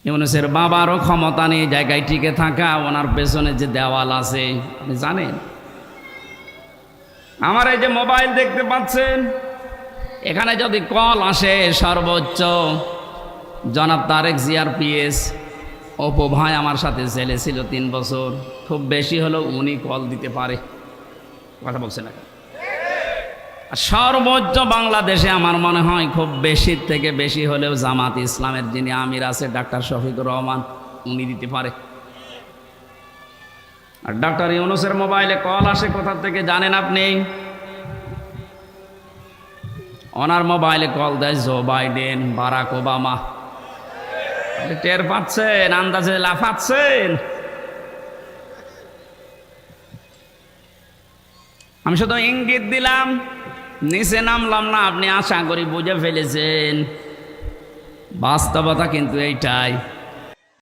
ইউনূসের বাবারও ক্ষমতা নেই জায়গায় টিকে থাকা, ওনার পেছনে যে দেওয়াল আছে আপনি জানেন। আমার এই যে মোবাইল দেখতে পাচ্ছেন, এখানে যদি কল আসে সর্বোচ্চ জনাব তারেক জিয়ার পিএস অপু ভাই আমার সাথে ছেলে ছিল 3 বছর, খুব বেশি হলেও উনি কল দিতে পারে। কথা বলছে না? আর সর্বোচ্চ বাংলাদেশে আমার মনে হয় খুব বেশির থেকে বেশি হলেও জামাত ইসলামের যিনি আমির আছে ডাক্তার শফিকুর রহমান, উনি দিতে পারে। আর ডাক্তার ইউনূসের মোবাইলে কল আসে কোথা থেকে জানেন আপনি? ওনার মোবাইলে কল দেয় জো বাইডেন, বারাক ওবামা। টের পাচ্ছেন? আন্দাজে লাফাচ্ছেন? আমি শুধু ইঙ্গিত দিলাম, নিচে নামলাম না। আপনি আশা করি বুঝে ফেলেছেন। বাস্তবতা কিন্তু এইটাই।